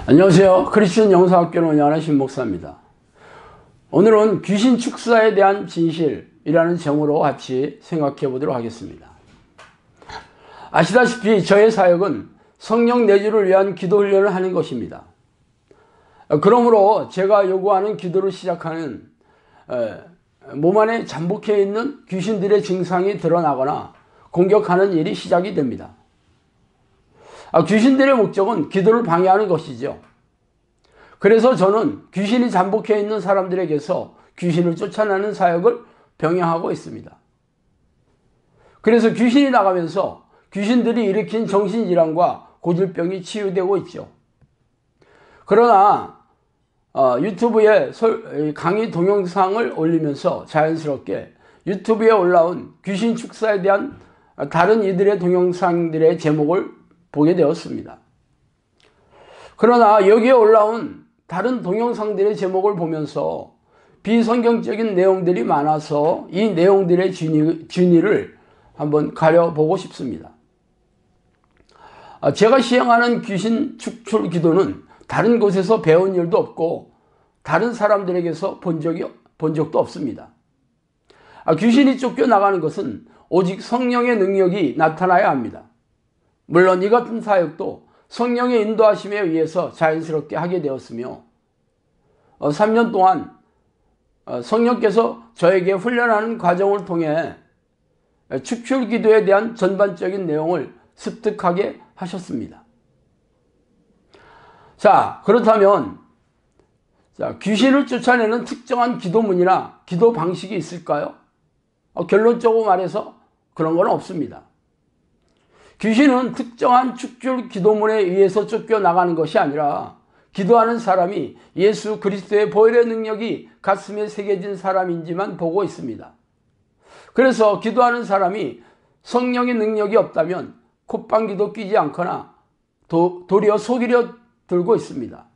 안녕하세요. 크리스천 영성학교를 운영하는 신목사입니다. 오늘은 귀신 축사에 대한 진실이라는 제목으로 같이 생각해 보도록 하겠습니다. 아시다시피 저의 사역은 성령 내주를 위한 기도 훈련을 하는 것입니다. 그러므로 제가 요구하는 기도를 시작하는 몸 안에 잠복해 있는 귀신들의 증상이 드러나거나 공격하는 일이 시작이 됩니다. 귀신들의 목적은 기도를 방해하는 것이죠. 그래서 저는 귀신이 잠복해 있는 사람들에게서 귀신을 쫓아내는 사역을 병행하고 있습니다. 그래서 귀신이 나가면서 귀신들이 일으킨 정신질환과 고질병이 치유되고 있죠. 그러나 유튜브에 강의 동영상을 올리면서 자연스럽게 유튜브에 올라온 귀신 축사에 대한 다른 이들의 동영상들의 제목을 보게 되었습니다. 그러나 여기에 올라온 다른 동영상들의 제목을 보면서 비성경적인 내용들이 많아서 이 내용들의 진위를 한번 가려보고 싶습니다. 제가 시행하는 귀신 축출 기도는 다른 곳에서 배운 일도 없고 다른 사람들에게서 본 적도 없습니다. 귀신이 쫓겨나가는 것은 오직 성령의 능력이 나타나야 합니다. 물론 이 같은 사역도 성령의 인도하심에 의해서 자연스럽게 하게 되었으며 3년 동안 성령께서 저에게 훈련하는 과정을 통해 축출 기도에 대한 전반적인 내용을 습득하게 하셨습니다. 자, 그렇다면 귀신을 쫓아내는 특정한 기도문이나 기도 방식이 있을까요? 결론적으로 말해서 그런 건 없습니다. 귀신은 특정한 축출 기도문에 의해서 쫓겨나가는 것이 아니라 기도하는 사람이 예수 그리스도의 보혈의 능력이 가슴에 새겨진 사람인지만 보고 있습니다. 그래서 기도하는 사람이 성령의 능력이 없다면 콧방귀도 뀌지 않거나 도리어 속이려 들고 있습니다.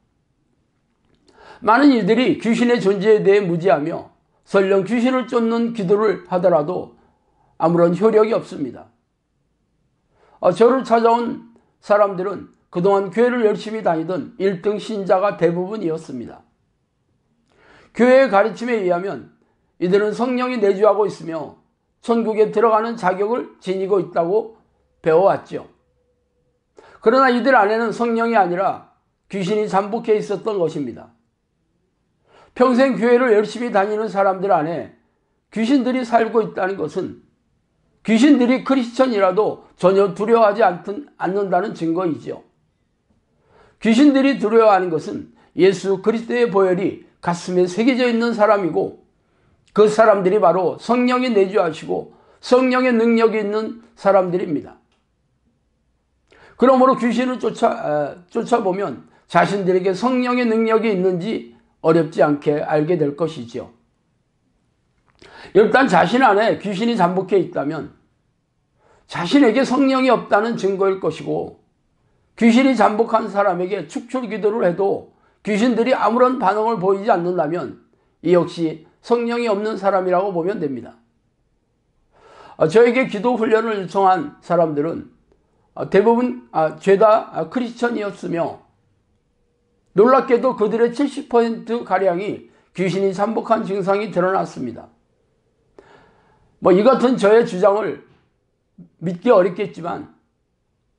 많은 이들이 귀신의 존재에 대해 무지하며 설령 귀신을 쫓는 기도를 하더라도 아무런 효력이 없습니다. 저를 찾아온 사람들은 그동안 교회를 열심히 다니던 1등 신자가 대부분이었습니다. 교회의 가르침에 의하면 이들은 성령이 내주하고 있으며 천국에 들어가는 자격을 지니고 있다고 배워왔죠. 그러나 이들 안에는 성령이 아니라 귀신이 잠복해 있었던 것입니다. 평생 교회를 열심히 다니는 사람들 안에 귀신들이 살고 있다는 것은 귀신들이 크리스천이라도 전혀 두려워하지 않는다는 증거이지요. 귀신들이 두려워하는 것은 예수 그리스도의 보혈이 가슴에 새겨져 있는 사람이고 그 사람들이 바로 성령이 내주하시고 성령의 능력이 있는 사람들입니다. 그러므로 귀신을 쫓아보면 자신들에게 성령의 능력이 있는지 어렵지 않게 알게 될 것이지요. 일단 자신 안에 귀신이 잠복해 있다면 자신에게 성령이 없다는 증거일 것이고 귀신이 잠복한 사람에게 축출 기도를 해도 귀신들이 아무런 반응을 보이지 않는다면 이 역시 성령이 없는 사람이라고 보면 됩니다. 저에게 기도 훈련을 요청한 사람들은 대부분 죄다 크리스천이었으며 놀랍게도 그들의 70%가량이 귀신이 잠복한 증상이 드러났습니다. 이 같은 저의 주장을 믿기 어렵겠지만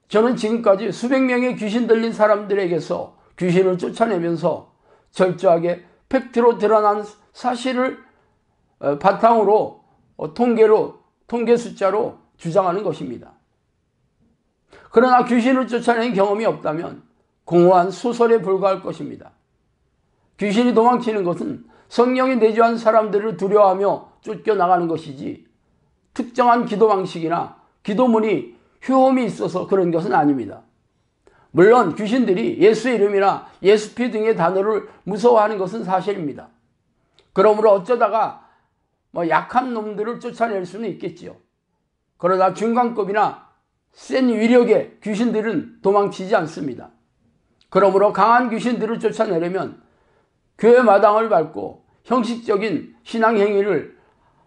저는 지금까지 수백 명의 귀신 들린 사람들에게서 귀신을 쫓아내면서 철저하게 팩트로 드러난 사실을 바탕으로 통계 숫자로 주장하는 것입니다. 그러나 귀신을 쫓아낸 경험이 없다면 공허한 소설에 불과할 것입니다. 귀신이 도망치는 것은 성령이 내주한 사람들을 두려워하며 쫓겨나가는 것이지 특정한 기도 방식이나 기도문이 효험이 있어서 그런 것은 아닙니다. 물론 귀신들이 예수의 이름이나 예수피 등의 단어를 무서워하는 것은 사실입니다. 그러므로 어쩌다가 약한 놈들을 쫓아낼 수는 있겠지요. 그러나 중간급이나 센 위력의 귀신들은 도망치지 않습니다. 그러므로 강한 귀신들을 쫓아내려면 교회 마당을 밟고 형식적인 신앙 행위를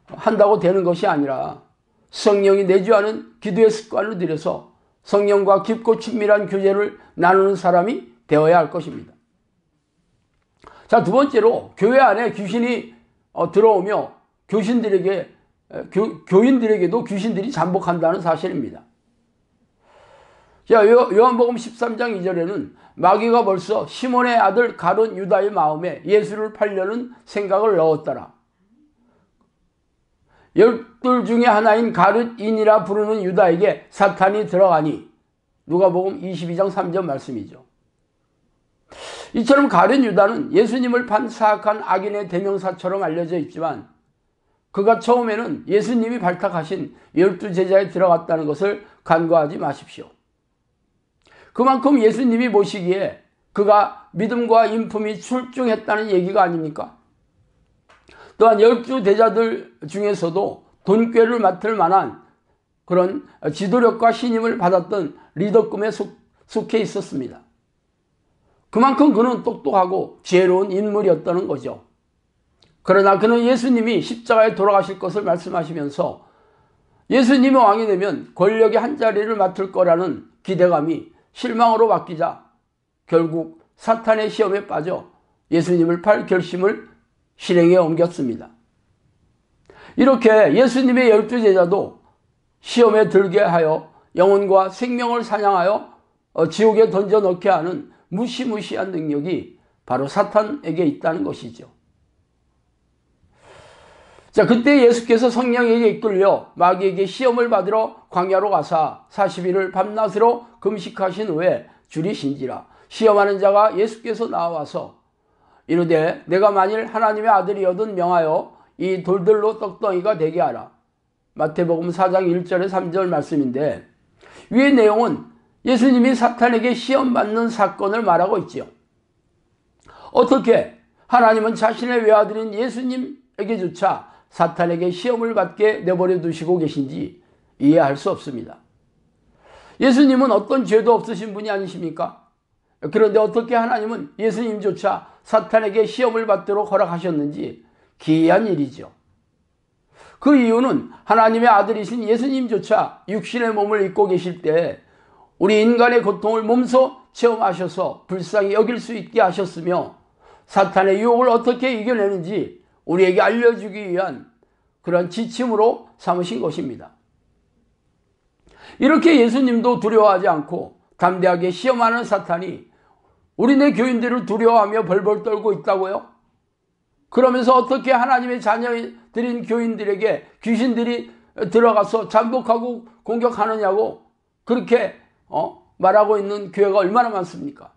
한다고 되는 것이 아니라 성령이 내주하는 기도의 습관을 들여서 성령과 깊고 친밀한 교제를 나누는 사람이 되어야 할 것입니다. 자, 두 번째로 교회 안에 귀신이 들어오며 교인들에게도 귀신들이 잠복한다는 사실입니다. 자, 요한복음 13장 2절에는 마귀가 벌써 시몬의 아들 가룟 유다의 마음에 예수를 팔려는 생각을 넣었더라. 12 중에 하나인 가룟인이라 부르는 유다에게 사탄이 들어가니, 누가복음 22장 3절 말씀이죠. 이처럼 가룟 유다는 예수님을 판 사악한 악인의 대명사처럼 알려져 있지만, 그가 처음에는 예수님이 발탁하신 12제자에 들어갔다는 것을 간과하지 마십시오. 그만큼 예수님이 보시기에 그가 믿음과 인품이 출중했다는 얘기가 아닙니까? 또한 12제자들 중에서도 돈꾀를 맡을 만한 그런 지도력과 신임을 받았던 리더급에 속해 있었습니다. 그만큼 그는 똑똑하고 지혜로운 인물이었다는 거죠. 그러나 그는 예수님이 십자가에 돌아가실 것을 말씀하시면서 예수님이 왕이 되면 권력의 한자리를 맡을 거라는 기대감이 실망으로 바뀌자 결국 사탄의 시험에 빠져 예수님을 팔 결심을 실행에 옮겼습니다. 이렇게 예수님의 12제자도 시험에 들게 하여 영혼과 생명을 사냥하여 지옥에 던져 넣게 하는 무시무시한 능력이 바로 사탄에게 있다는 것이죠. 자, 그때 예수께서 성령에게 이끌려 마귀에게 시험을 받으러 광야로 가사 40일을 밤낮으로 금식하신 후에 줄이신지라. 시험하는 자가 예수께서 나와서 이르되 내가 만일 하나님의 아들이어든 명하여 이 돌들로 떡덩이가 되게 하라. 마태복음 4장 1절에 3절 말씀인데, 위의 내용은 예수님이 사탄에게 시험받는 사건을 말하고 있지요. 어떻게 하나님은 자신의 외아들인 예수님에게조차 사탄에게 시험을 받게 내버려 두시고 계신지 이해할 수 없습니다. 예수님은 어떤 죄도 없으신 분이 아니십니까? 그런데 어떻게 하나님은 예수님조차 사탄에게 시험을 받도록 허락하셨는지 기이한 일이죠. 그 이유는 하나님의 아들이신 예수님조차 육신의 몸을 입고 계실 때 우리 인간의 고통을 몸소 체험하셔서 불쌍히 여길 수 있게 하셨으며, 사탄의 유혹을 어떻게 이겨내는지 우리에게 알려주기 위한 그런 지침으로 삼으신 것입니다. 이렇게 예수님도 두려워하지 않고 담대하게 시험하는 사탄이 우리네 교인들을 두려워하며 벌벌 떨고 있다고요? 그러면서 어떻게 하나님의 자녀들인 교인들에게 귀신들이 들어가서 잠복하고 공격하느냐고 그렇게 말하고 있는 교회가 얼마나 많습니까?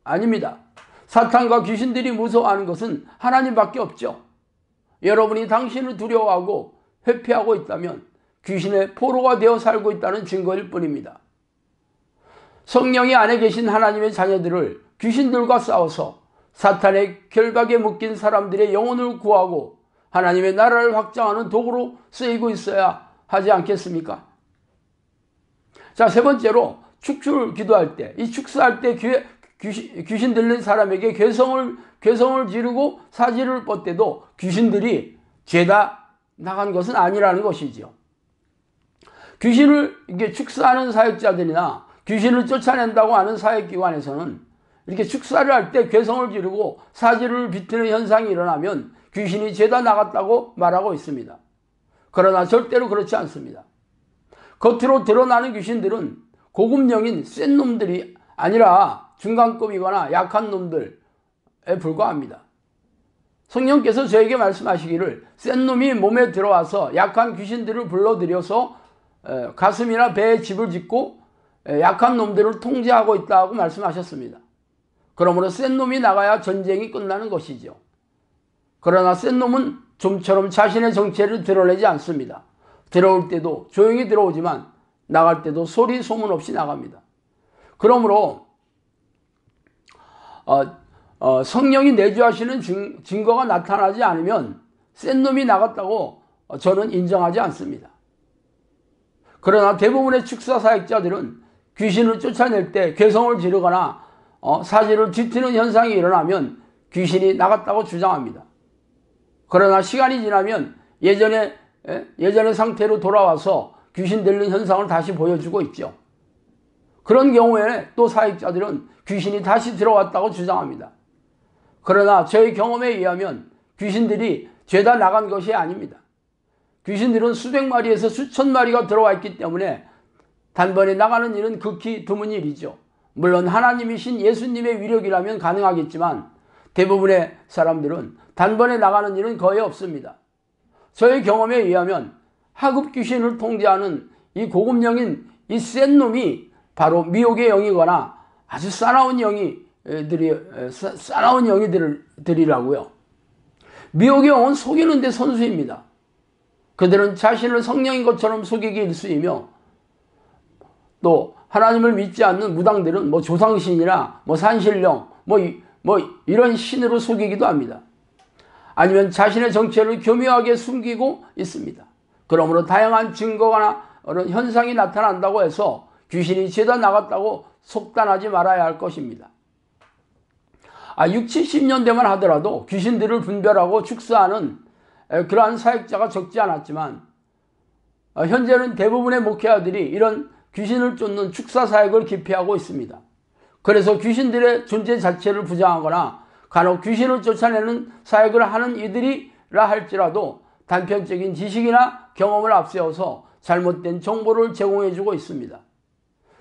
아닙니다. 사탄과 귀신들이 무서워하는 것은 하나님밖에 없죠. 여러분이 당신을 두려워하고 회피하고 있다면 귀신의 포로가 되어 살고 있다는 증거일 뿐입니다. 성령이 안에 계신 하나님의 자녀들을 귀신들과 싸워서 사탄의 결박에 묶인 사람들의 영혼을 구하고 하나님의 나라를 확장하는 도구로 쓰이고 있어야 하지 않겠습니까? 자, 세 번째로 축출 기도할 때, 이 축사할 때 귀신 들린 사람에게 괴성을 지르고 사지를 뻗때도 귀신들이 죄다 나간 것은 아니라는 것이죠. 귀신을 이게 축사하는 사역자들이나 귀신을 쫓아낸다고 하는 사역기관에서는 이렇게 축사를 할 때 괴성을 지르고 사지를 비트는 현상이 일어나면 귀신이 죄다 나갔다고 말하고 있습니다. 그러나 절대로 그렇지 않습니다. 겉으로 드러나는 귀신들은 고급령인 센 놈들이 아니라 중간급이거나 약한 놈들에 불과합니다. 성령께서 저에게 말씀하시기를 센 놈이 몸에 들어와서 약한 귀신들을 불러들여서 가슴이나 배에 집을 짓고 약한 놈들을 통제하고 있다고 말씀하셨습니다. 그러므로 센 놈이 나가야 전쟁이 끝나는 것이죠. 그러나 센 놈은 좀처럼 자신의 정체를 드러내지 않습니다. 들어올 때도 조용히 들어오지만 나갈 때도 소리 소문 없이 나갑니다. 그러므로 성령이 내주하시는 증거가 나타나지 않으면 센 놈이 나갔다고 저는 인정하지 않습니다. 그러나 대부분의 축사 사역자들은 귀신을 쫓아낼 때 괴성을 지르거나 사지를 뒤트는 현상이 일어나면 귀신이 나갔다고 주장합니다. 그러나 시간이 지나면 예전의 상태로 돌아와서 귀신 들린 현상을 다시 보여주고 있죠. 그런 경우에 또 사역자들은 귀신이 다시 들어왔다고 주장합니다. 그러나 저의 경험에 의하면 귀신들이 죄다 나간 것이 아닙니다. 귀신들은 수백 마리에서 수천 마리가 들어와 있기 때문에 단번에 나가는 일은 극히 드문 일이죠. 물론 하나님이신 예수님의 위력이라면 가능하겠지만 대부분의 사람들은 단번에 나가는 일은 거의 없습니다. 저의 경험에 의하면 하급 귀신을 통제하는 이 고급령인 이 센 놈이 바로 미혹의 영이거나 아주 싸나운 영이들이라고요. 미혹의 영은 속이는 데 선수입니다. 그들은 자신을 성령인 것처럼 속이기 일쑤이며 또 하나님을 믿지 않는 무당들은 조상신이나 산신령 이런 신으로 속이기도 합니다. 아니면 자신의 정체를 교묘하게 숨기고 있습니다. 그러므로 다양한 증거나 현상이 나타난다고 해서 귀신이 죄다 나갔다고 속단하지 말아야 할 것입니다. 60, 70년대만 하더라도 귀신들을 분별하고 축사하는 그러한 사역자가 적지 않았지만 현재는 대부분의 목회자들이 이런 귀신을 쫓는 축사 사역을 기피하고 있습니다. 그래서 귀신들의 존재 자체를 부정하거나 간혹 귀신을 쫓아내는 사역을 하는 이들이라 할지라도 단편적인 지식이나 경험을 앞세워서 잘못된 정보를 제공해주고 있습니다.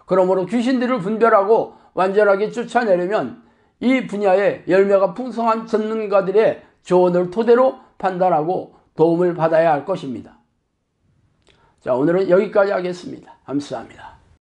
그러므로 귀신들을 분별하고 완전하게 쫓아내려면 이 분야에 열매가 풍성한 전문가들의 조언을 토대로 판단하고 도움을 받아야 할 것입니다. 자, 오늘은 여기까지 하겠습니다. 감사합니다.